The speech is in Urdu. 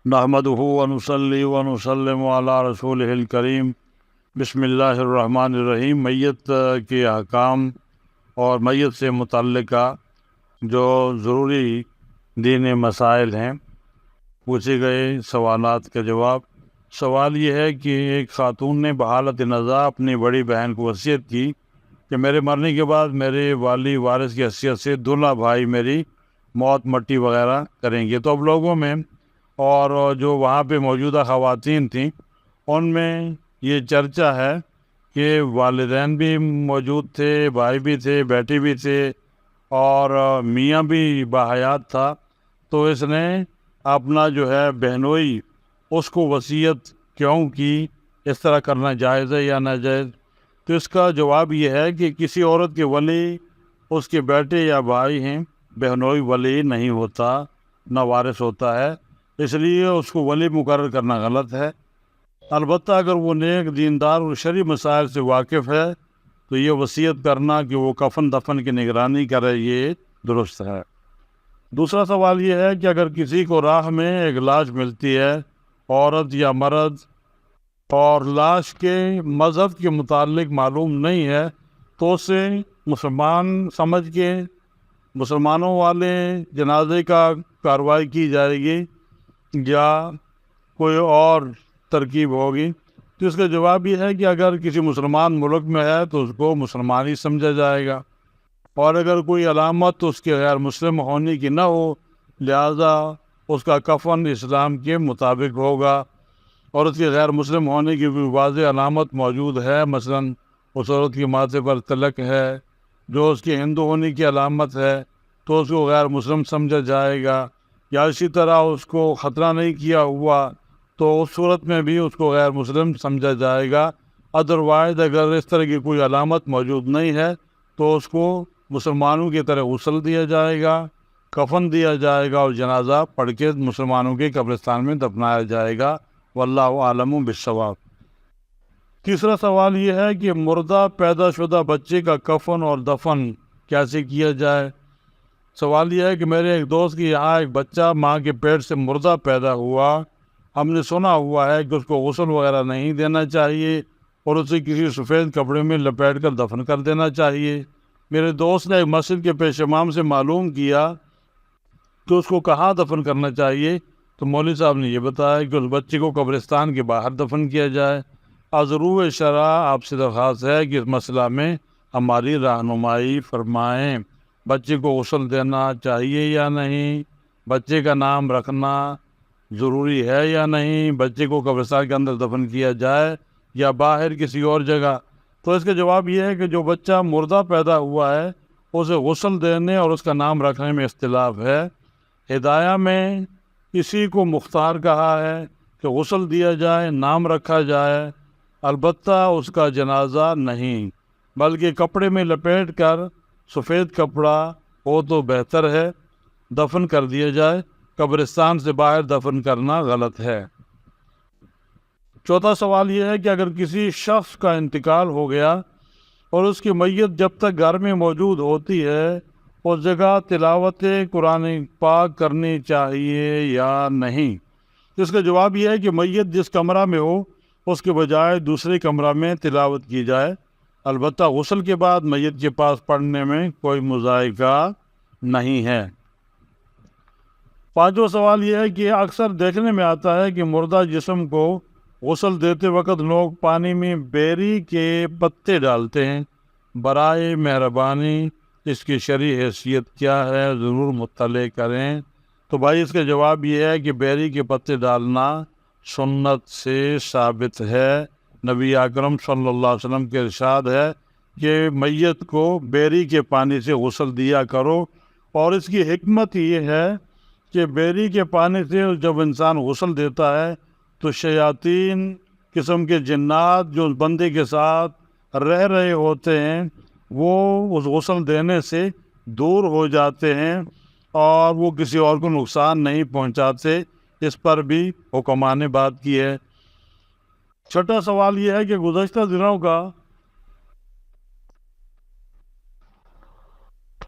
نحمدہ ونصلی ونسلم علی رسولہ الکریم۔ بسم اللہ الرحمن الرحیم۔ میت کے احکام اور میت سے متعلقہ جو ضروری دینی مسائل ہیں، پوچھے گئے سوالات کا جواب۔ سوال یہ ہے کہ ایک خاتون نے بحالت نزاع اپنی بڑی بہن کو وصیت کی کہ میرے مرنے کے بعد میرے والی وارث کی حیثیت سے دولہا بھائی میری موت مٹی وغیرہ کریں گے۔ تو اب لوگوں میں اور جو وہاں پہ موجودہ خواتین تھیں ان میں یہ چرچا ہے کہ والدین بھی موجود تھے، بھائی بھی تھے، بیٹی بھی تھے اور میاں بھی باحیات تھا، تو اس نے اپنا جو ہے بہنوئی اس کو وصیت کیوں کی؟ اس طرح کرنا جائز ہے یا ناجائز؟ تو اس کا جواب یہ ہے کہ کسی عورت کے ولی اس کے بیٹے یا بھائی ہیں، بہنوئی ولی نہیں ہوتا، نہ وارث ہوتا ہے، اس لیے اس کو ولی مقرر کرنا غلط ہے۔ البتہ اگر وہ نیک دیندار اور شرعی مسائل سے واقف ہے تو یہ وصیت کرنا کہ وہ کفن دفن کی نگرانی کرے، یہ درست ہے۔ دوسرا سوال یہ ہے کہ اگر کسی کو راہ میں ایک لاش ملتی ہے، عورت یا مرد، اور لاش کے مذہب کے متعلق معلوم نہیں ہے، تو اسے مسلمان سمجھ کے مسلمانوں والے جنازے کا کارروائی کی جائے گی یا کوئی اور ترکیب ہوگی؟ تو اس کا جواب یہ ہے کہ اگر کسی مسلمان ملک میں ہے تو اس کو مسلمان ہی سمجھا جائے گا، اور اگر کوئی علامت اس کے غیر مسلم ہونے کی نہ ہو، لہذا اس کا کفن اسلام کے مطابق ہوگا، اور اس کے غیر مسلم ہونے کی کوئی واضح علامت موجود ہے، مثلا اس عورت کے ماتھے پر تلک ہے جو اس کے ہندو ہونے کی علامت ہے، تو اس کو غیر مسلم سمجھا جائے گا، یا اسی طرح اس کو خطرہ نہیں کیا ہوا تو اس صورت میں بھی اس کو غیر مسلم سمجھا جائے گا۔ ادروائز اگر اس طرح کی کوئی علامت موجود نہیں ہے تو اس کو مسلمانوں کی طرح غسل دیا جائے گا، کفن دیا جائے گا اور جنازہ پڑھ کے مسلمانوں کے قبرستان میں دفنایا جائے گا۔ واللہ عالم بالصواب۔ تیسرا سوال یہ ہے کہ مردہ پیدا شدہ بچے کا کفن اور دفن کیسے کیا جائے؟ سوال یہ ہے کہ میرے ایک دوست کے یہاں ایک بچہ ماں کے پیٹ سے مردہ پیدا ہوا۔ ہم نے سنا ہوا ہے کہ اس کو غسل وغیرہ نہیں دینا چاہیے اور اسے کسی سفید کپڑے میں لپیٹ کر دفن کر دینا چاہیے۔ میرے دوست نے ایک مسجد کے پیش امام سے معلوم کیا کہ اس کو کہاں دفن کرنا چاہیے، تو مولوی صاحب نے یہ بتایا کہ اس بچے کو قبرستان کے باہر دفن کیا جائے۔ ضرور شرع آپ سے درخواست ہے کہ اس مسئلہ میں ہماری رہنمائی فرمائیں۔ بچے کو غسل دینا چاہیے یا نہیں؟ بچے کا نام رکھنا ضروری ہے یا نہیں؟ بچے کو قبرستان کے اندر دفن کیا جائے یا باہر کسی اور جگہ؟ تو اس کا جواب یہ ہے کہ جو بچہ مردہ پیدا ہوا ہے اسے غسل دینے اور اس کا نام رکھنے میں اختلاف ہے۔ ہدایہ میں اسی کو مختار کہا ہے کہ غسل دیا جائے، نام رکھا جائے، البتہ اس کا جنازہ نہیں، بلکہ کپڑے میں لپیٹ کر سفید کپڑا ہو تو بہتر ہے، دفن کر دیا جائے، قبرستان سے باہر دفن کرنا غلط ہے۔ چوتھا سوال یہ ہے کہ اگر کسی شخص کا انتقال ہو گیا اور اس کی میت جب تک گھر میں موجود ہوتی ہے اس جگہ تلاوت قرآن پاک کرنی چاہیے یا نہیں؟ اس کا جواب یہ ہے کہ میت جس کمرہ میں ہو اس کے بجائے دوسرے کمرہ میں تلاوت کی جائے، البتہ غسل کے بعد میت کے پاس پڑھنے میں کوئی مذائقہ نہیں ہے۔ پانچواں سوال یہ ہے کہ اکثر دیکھنے میں آتا ہے کہ مردہ جسم کو غسل دیتے وقت لوگ پانی میں بیری کے پتے ڈالتے ہیں۔ برائے مہربانی اس کی شرعی حیثیت کیا ہے، ضرور مطلع کریں۔ تو بھائی اس کا جواب یہ ہے کہ بیری کے پتے ڈالنا سنت سے ثابت ہے۔ نبی اکرم صلی اللہ علیہ وسلم کے ارشاد ہے کہ میت کو بیری کے پانی سے غسل دیا کرو، اور اس کی حکمت یہ ہے کہ بیری کے پانی سے جب انسان غسل دیتا ہے تو شیاطین قسم کے جنات جو اس بندے کے ساتھ رہ رہے ہوتے ہیں وہ اس غسل دینے سے دور ہو جاتے ہیں اور وہ کسی اور کو نقصان نہیں پہنچاتے۔ اس پر بھی حکماں نے بات کی ہے۔ چھٹا سوال یہ ہے کہ گزشتہ دنوں کا